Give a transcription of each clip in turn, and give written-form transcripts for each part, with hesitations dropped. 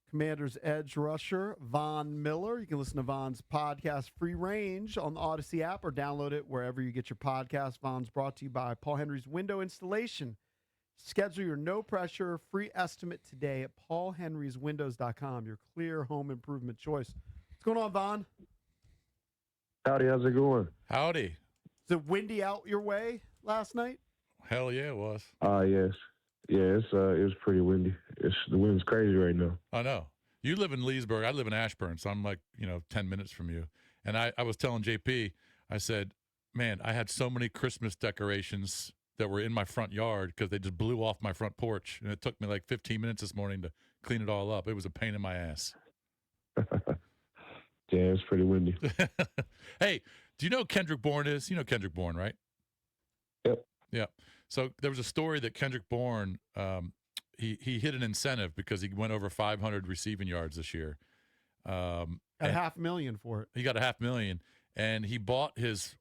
Commanders edge rusher Von Miller. You can listen to Von's podcast Free Range on the Odyssey app or download it wherever you get your podcast. Von's brought to you by Paul Henry's Window Installation. Schedule your no-pressure free estimate today at paulhenryswindows.com, your clear home improvement choice. What's going on, Von? Howdy, how's it going? Howdy. Is it windy out your way last night? Hell yeah, it was. Yes. Yeah, it was pretty windy. The wind's crazy right now. I know. You live in Leesburg. I live in Ashburn, so I'm like, 10 minutes from you. And I was telling JP, I said, man, I had so many Christmas decorations that were in my front yard because they just blew off my front porch. And it took me like 15 minutes this morning to clean it all up. It was a pain in my ass. Yeah, it's pretty windy. Hey, do you know who Kendrick Bourne is? You know Kendrick Bourne, right? Yep. Yeah. So there was a story that Kendrick Bourne, he hit an incentive because he went over 500 receiving yards this year. Got $500,000 for it. He got $500,000, and he bought his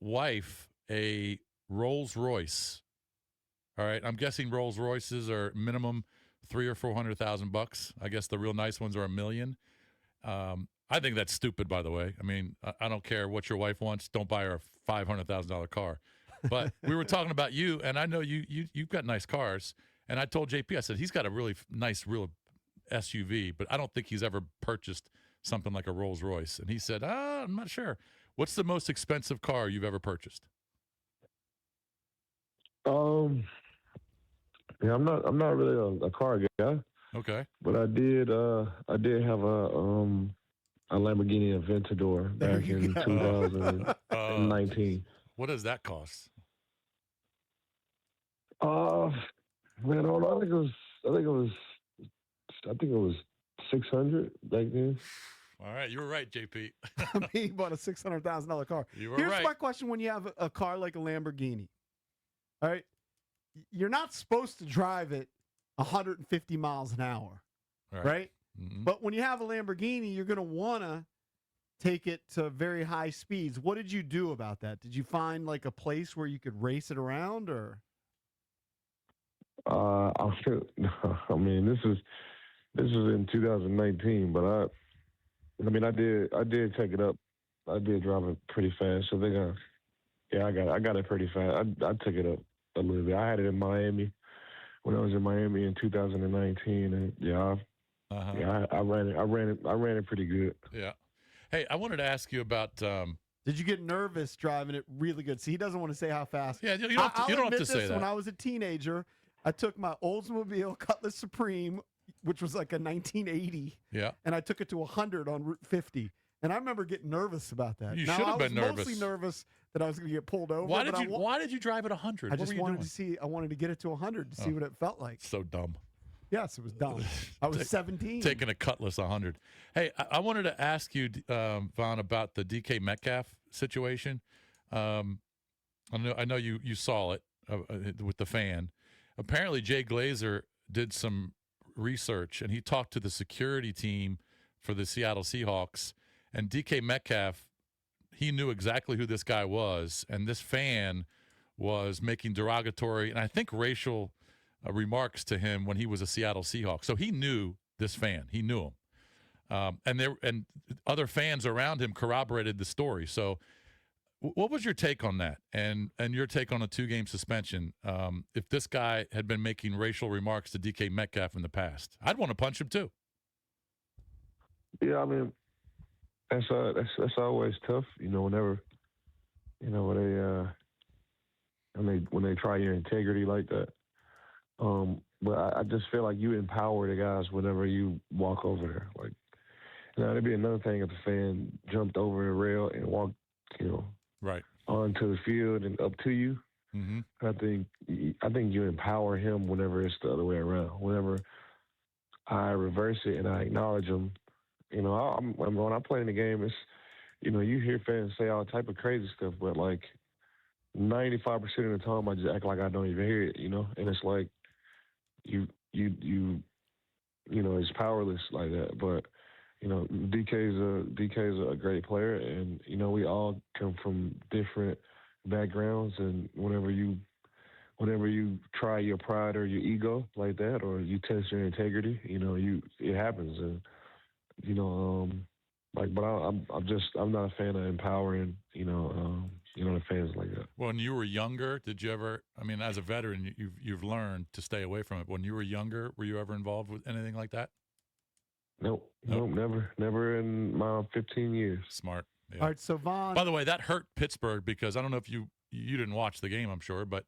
wife a Rolls Royce. All right, I'm guessing Rolls Royces are minimum $300,000 or $400,000. I guess the real nice ones are $1 million. I think that's stupid, by the way. I mean, I don't care what your wife wants. Don't buy her a $500,000 car. But we were talking about you, and I know you've got nice cars. And I told JP, I said, he's got a really nice, real SUV, but I don't think he's ever purchased something like a Rolls Royce. And he said, I'm not sure. What's the most expensive car you've ever purchased? Yeah, I'm not really a car guy. Okay. But I did have a Lamborghini Aventador back in 2019. What does that cost? Man, I don't know. I think it was 600 back then. All right, you were right, JP. I mean, he bought a $600,000 car. You were Here's right. my question: when you have a car like a Lamborghini, all right, you're not supposed to drive it 150 miles an hour, right? Mm-hmm. But when you have a Lamborghini, you're going to want to take it to very high speeds. What did you do about that? Did you find like a place where you could race it around, or? I mean, this is in 2019, but I did take it up. I did drive it pretty fast. So I got it pretty fast. I took it up a little bit. I had it in Miami when I was in Miami in 2019, and I ran it pretty good. Yeah. Hey, I wanted to ask you about. Did you get nervous driving it really good? See, he doesn't want to say how fast. Yeah, you don't have to say that. When I was a teenager, I took my Oldsmobile Cutlass Supreme, which was like a 1980. Yeah. And I took it to 100 on Route 50. And I remember getting nervous about that. You should have been nervous. I was mostly nervous that I was going to get pulled over. Why did you drive it 100? I just wanted to see. I wanted to get it to 100 to see what it felt like. So dumb. Yes, it was dumb. I was 17. Taking a Cutlass 100. Hey, I wanted to ask you, Von, about the DK Metcalf situation. I know you saw it with the fan. Apparently, Jay Glazer did some research, and he talked to the security team for the Seattle Seahawks. And DK Metcalf, he knew exactly who this guy was, and this fan was making derogatory and I think racial remarks to him when he was a Seattle Seahawk. So he knew this fan. He knew him. And other fans around him corroborated the story. So what was your take on that and your take on a 2-game suspension if this guy had been making racial remarks to DK Metcalf in the past? I'd want to punch him too. Yeah, I mean, that's always tough, whenever, when they try your integrity like that. But I just feel like you empower the guys whenever you walk over there. Like, there'd be another thing if the fan jumped over the rail and walked, right onto the field and up to you. Mm-hmm. I think you empower him whenever it's the other way around. Whenever I reverse it and I acknowledge him, when I play in the game, it's, you hear fans say all type of crazy stuff, but like 95% of the time I just act like I don't even hear it, and it's like it's powerless like that. But DK's a great player, and we all come from different backgrounds, and whenever you whenever you try your pride or your ego like that, or you test your integrity, it happens. And but I'm not a fan of empowering, the fans like that. When you were younger, did you ever? I mean, as a veteran, you've learned to stay away from it. When you were younger, were you ever involved with anything like that? Nope, never in my 15 years. Smart. Yeah. All right, so Von. By the way, that hurt Pittsburgh because I don't know if you didn't watch the game, I'm sure, but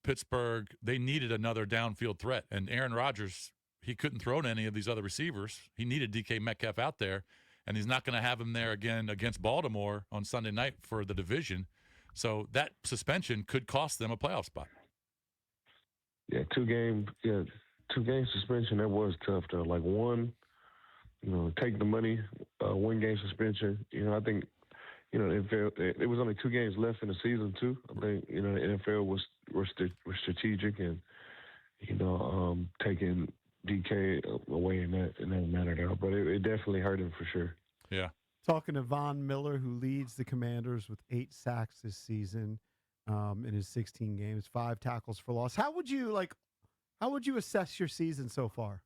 Pittsburgh, they needed another downfield threat, and Aaron Rodgers, he couldn't throw to any of these other receivers. He needed DK Metcalf out there, and he's not going to have him there again against Baltimore on Sunday night for the division. So that suspension could cost them a playoff spot. Yeah, two-game suspension, that was tough, though. Like, one, take the money, one-game suspension. I think, the NFL, it was only 2 games left in the season, too. I think, the NFL was strategic and, taking DK away in that manner, though. But it definitely hurt him for sure. Yeah. Talking to Von Miller, who leads the Commanders with 8 sacks this season in his 16 games, 5 tackles for loss. How would you assess your season so far?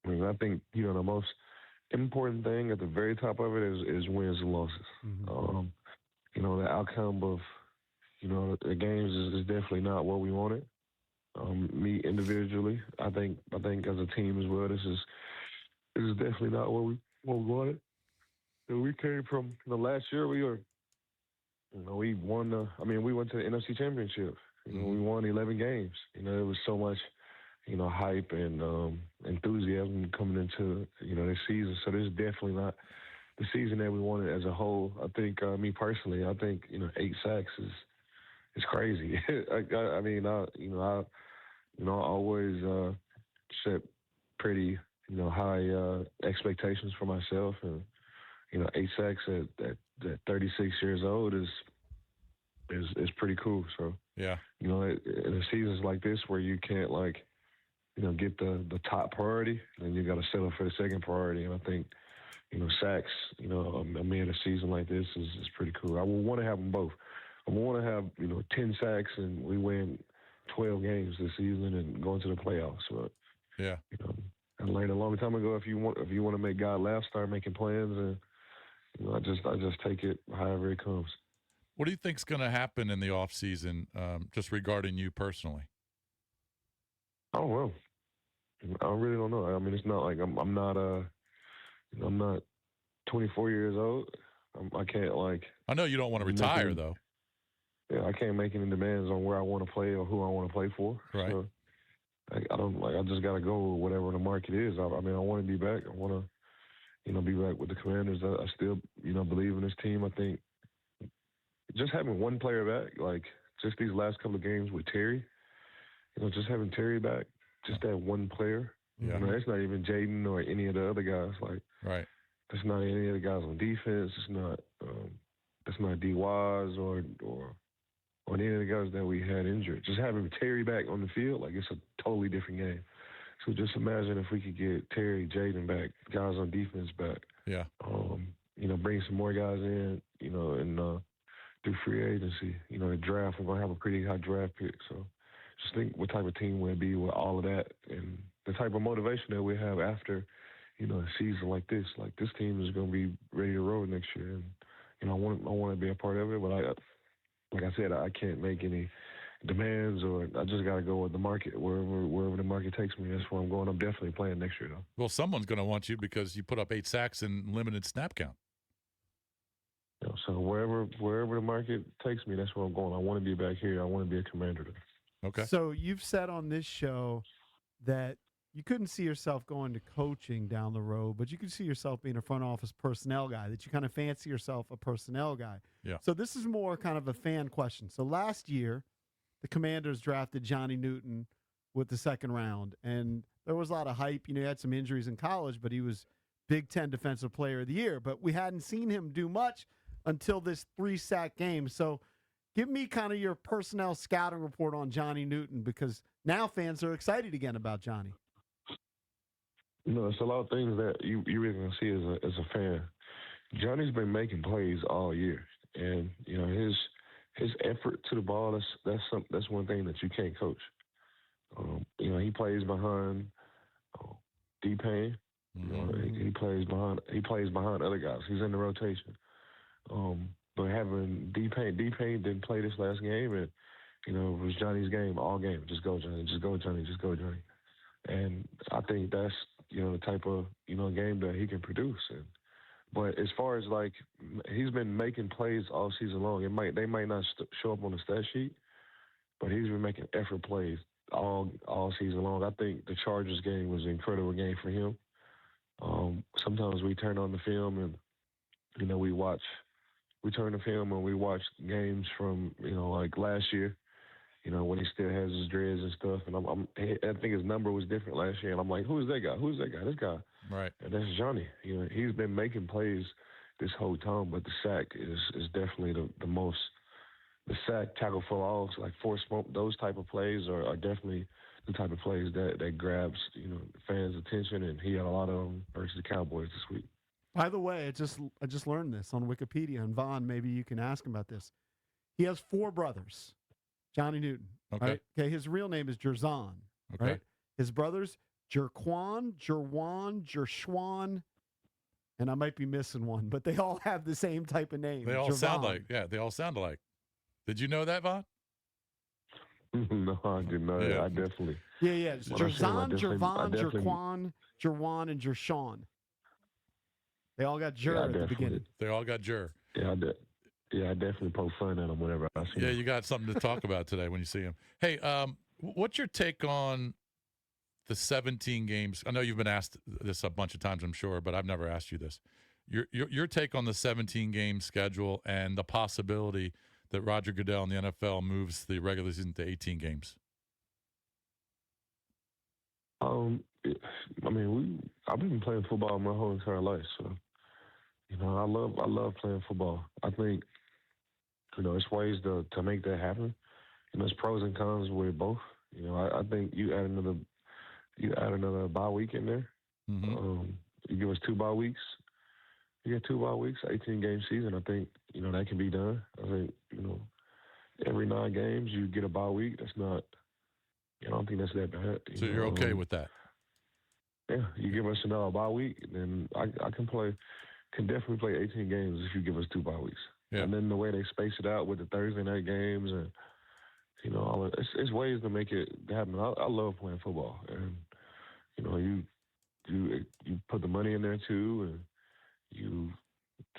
I think, the most important thing at the very top of it is wins and losses. Mm-hmm. The outcome of, the games is definitely not what we wanted. Me individually, I think as a team as well, this is definitely not what we wanted. We came from last year. We won. We went to the NFC Championship. We won 11 games. It was so much, hype and enthusiasm coming into this season. So this is definitely not the season that we wanted as a whole. I think me personally, I think 8 sacks is crazy. I always set pretty high expectations for myself, and 8 sacks at 36 years old is pretty cool. So yeah, in the seasons like this where you can't get the top priority, then you got to settle for the second priority. And I think sacks, a season like this is pretty cool. I would want to have them both. I want to have 10 sacks and we win 12 games this season and go into the playoffs. But yeah, I learned a long time ago if you want to make God laugh, start making plans, and I just take it however it comes. What do you think's going to happen in the off season, just regarding you personally? I don't know. I really don't know. I mean, it's not like I'm not 24 years old. I can't I know you don't want to retire though. Yeah, I can't make any demands on where I want to play or who I want to play for. Right. So, I don't I just got to go with whatever the market is. I want to be back. I want to, be back with the Commanders. I still, believe in this team. I think just having one player back, just these last couple of games with Terry, just having Terry back, just that one player. Yeah. It's not even Jaden or any of the other guys. Right. That's not any of the guys on defense. It's not. That's not D. Wise or any of the guys that we had injured. Just having Terry back on the field, it's a totally different game. So just imagine if we could get Terry, Jaden back, guys on defense back. Yeah. Bring some more guys in, and do free agency. The draft, we're going to have a pretty high draft pick. So just think what type of team we'll be with all of that and the type of motivation that we have after, a season like this. This team is going to be ready to roll next year. And, I want to be a part of it, but like I said, I can't make any demands, or I just got to go with the market. Wherever the market takes me, that's where I'm going. I'm definitely playing next year, though. Well, someone's going to want you because you put up 8 sacks and limited snap count. So wherever the market takes me, that's where I'm going. I want to be back here. I want to be a Commander. Okay. So you've said on this show that you couldn't see yourself going to coaching down the road, but you could see yourself being a front office personnel guy, that you kind of fancy yourself a personnel guy. Yeah. So this is more kind of a fan question. So last year, the Commanders drafted Johnny Newton with the 2nd round, and there was a lot of hype. He had some injuries in college, but he was Big Ten Defensive Player of the Year. But we hadn't seen him do much until this 3-sack game. So give me kind of your personnel scouting report on Johnny Newton, because now fans are excited again about Johnny. It's a lot of things that you really can see as a fan. Johnny's been making plays all year, and his his effort to the ball. That's one thing that you can't coach. He plays behind D-Payne. He plays behind other guys. He's in the rotation. But having D-Payne didn't play this last game, and it was Johnny's game all game. Just go, Johnny. Just go, Johnny. Just go, Johnny. And I think that's the type of game that he can produce. But as far as like he's been making plays all season long, they might not show up on the stat sheet, but he's been making effort plays all season long. I think the Chargers game was an incredible game for him. Sometimes we turn on the film and we turn the film and we watch games from like last year. When he still has his dreads and stuff, and I think his number was different last year, and I'm like, who is that guy? Who's that guy? This guy. Right. And that's Johnny. He's been making plays this whole time, but the sack is definitely the most. The sack, tackle for loss, like force smoke, those type of plays are definitely the type of plays that grabs fans' attention, and he had a lot of them versus the Cowboys this week. By the way, I just learned this on Wikipedia, and Vaughn, maybe you can ask him about this. He has 4 brothers. Johnny Newton. Okay. Right? Okay. His real name is Jerzon. Okay. Right. His brothers, Jerquan, Jerwan, Jershwan, and I might be missing one, but they all have the same type of name. They all Jervon. sound like, they all sound alike. Did you know that, Vaughn? No, I didn't know that. I definitely. Yeah. It's Jerzon, Jervon, definitely- Jerquan, Jerwan, and Jershawn. They all got Jer at the beginning. They all got Jer. Yeah, I definitely poke fun at him whenever I see him. Yeah, you got something to talk about today when you see him. Hey, what's your take on the 17 games? I know you've been asked this a bunch of times, I'm sure, but I've never asked you this. Your take on the 17-game schedule and the possibility that Roger Goodell and the NFL moves the regular season to 18 games. I've been playing football my whole entire life, so I love playing football. I think it's ways to make that happen. There's pros and cons with both. I think you add another bye week in there. Mm-hmm. You give us 2 bye weeks. You get 2 bye weeks, 18-game season. I think that can be done. I think every 9 games you get a bye week. That's not. I don't think that's that bad. So you're okay with that? Yeah, you give us another bye week, then I can definitely play 18 games if you give us 2 bye weeks. Yeah. And then the way they space it out with the Thursday night games and all of it's ways to make it happen. I love playing football, and you put the money in there too, and you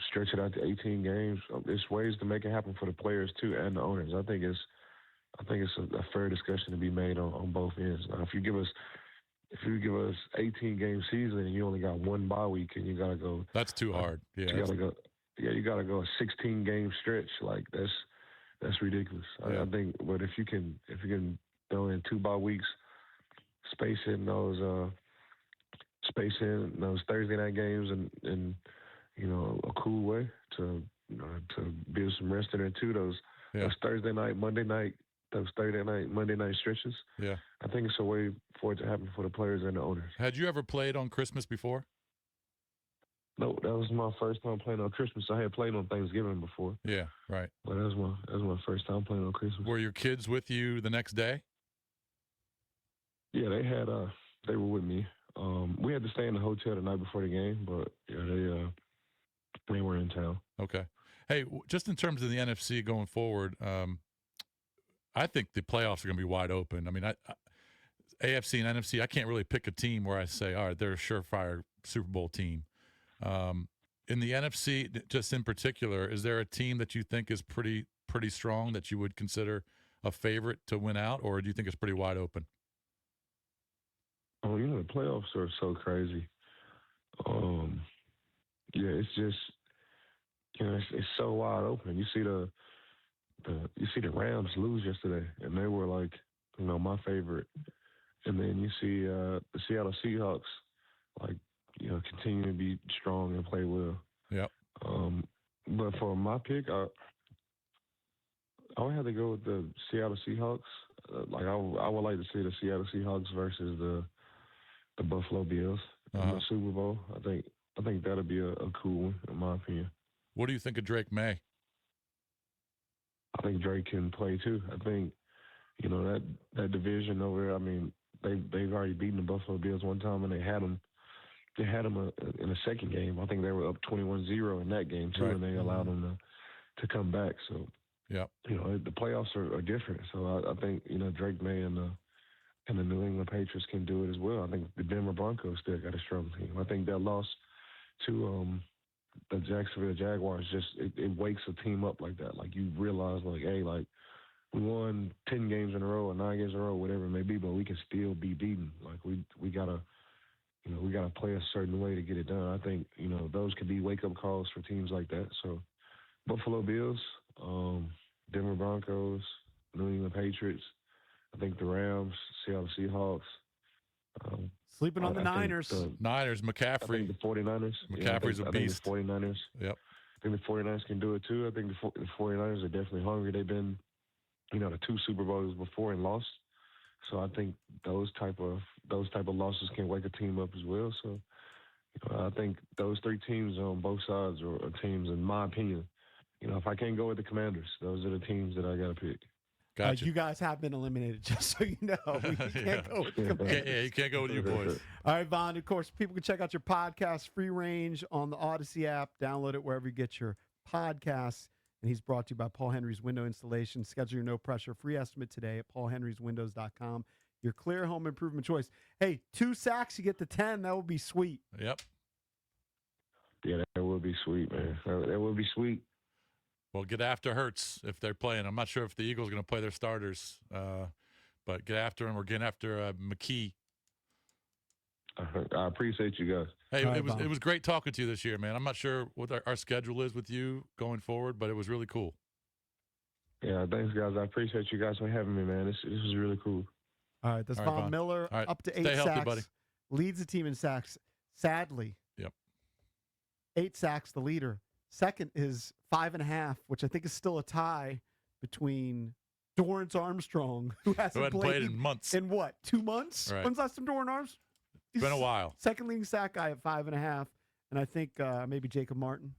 stretch it out to 18 games. There's ways to make it happen for the players too and the owners. I think it's a fair discussion to be made on both ends. Now, if you give us 18-game season and you only got 1 bye week and you gotta go, that's too hard. Yeah, you gotta go a 16-game stretch. Like that's ridiculous. Yeah. I think, but if you can throw in 2 bye weeks, space in those Thursday night games and a cool way to build some rest in there too. Those Thursday night, Monday night. Those Thursday night, Monday night stretches. Yeah. I think it's a way for it to happen for the players and the owners. Had you ever played on Christmas before? No, that was my first time playing on Christmas. I had played on Thanksgiving before. Yeah, right. But that was my first time playing on Christmas. Were your kids with you the next day? Yeah, they were with me. We had to stay in the hotel the night before the game, but yeah, they were in town. Okay. Hey, just in terms of the NFC going forward, I think the playoffs are going to be wide open. I mean, AFC and NFC, I can't really pick a team where I say, all right, they're a surefire Super Bowl team. In the NFC, just in particular, is there a team that you think is pretty strong that you would consider a favorite to win out, or do you think it's pretty wide open? Oh, the playoffs are so crazy. It's just, it's so wide open. You see the Rams lose yesterday, and they were like, my favorite. And then you see the Seattle Seahawks, like, continue to be strong and play well. Yep. But for my pick, I would have to go with the Seattle Seahawks. I would like to see the Seattle Seahawks versus the Buffalo Bills in the Super Bowl. I think that'll be a cool one, in my opinion. What do you think of Drake May? I think Drake can play too. I think, that division over there, I mean, they've already beaten the Buffalo Bills one time, and they had them in a second game. I think they were up 21-0 in that game too, Right. and they allowed them to come back. So, yeah, the playoffs are different. So I think, Drake May and the New England Patriots can do it as well. I think the Denver Broncos still got a strong team. I think that loss to the Jacksonville Jaguars it wakes a team up like that. Like, you realize, like, hey, like, we won 10 games in a row or 9 games in a row, whatever it may be, but we can still be beaten. Like, we gotta play a certain way to get it done. I think, those could be wake-up calls for teams like that. So, Buffalo Bills, Denver Broncos, New England Patriots, I think the Rams, Seattle Seahawks. Sleeping on the Niners. Niners, McCaffrey. I think the 49ers. McCaffrey's a beast. I think the 49ers. Yep. I think the 49ers can do it too. I think the 49ers are definitely hungry. They've been, to 2 Super Bowls before and lost. So I think those type of losses can wake a team up as well. So I think those 3 teams on both sides are teams, in my opinion. If I can't go with the Commanders, those are the teams that I got to pick. Gotcha. You guys have been eliminated, just so you know. You can't go with the Commanders. Yeah, you can't go with you boys. All right, Von, of course, people can check out your podcast, Free Range, on the Odyssey app. Download it wherever you get your podcasts. And he's brought to you by Paul Henry's Window Installation. Schedule your no-pressure free estimate today at paulhenryswindows.com. Your clear home improvement choice. Hey, 2 sacks, you get to 10. That would be sweet. Yep. Yeah, that would be sweet, man. That would be sweet. Well, get after Hurts if they're playing. I'm not sure if the Eagles are going to play their starters, but get after him. We're getting after McKee. I appreciate you guys. Hey, right, it was great talking to you this year, man. I'm not sure what our schedule is with you going forward, but it was really cool. Yeah, thanks, guys. I appreciate you guys for having me, man. This was really cool. All right, that's All right, Von Von. Miller, All right, up to 8 stay sacks. healthy, buddy. Leads the team in sacks. Sadly. Yep. 8 sacks, the leader. Second is 5.5, which I think is still a tie between Dorrance Armstrong, who hasn't played in months. In what, 2 months? Right. When's the last time Dorrance Arms? It's been a while. Second leading sack guy at 5.5, and I think maybe Jacob Martin.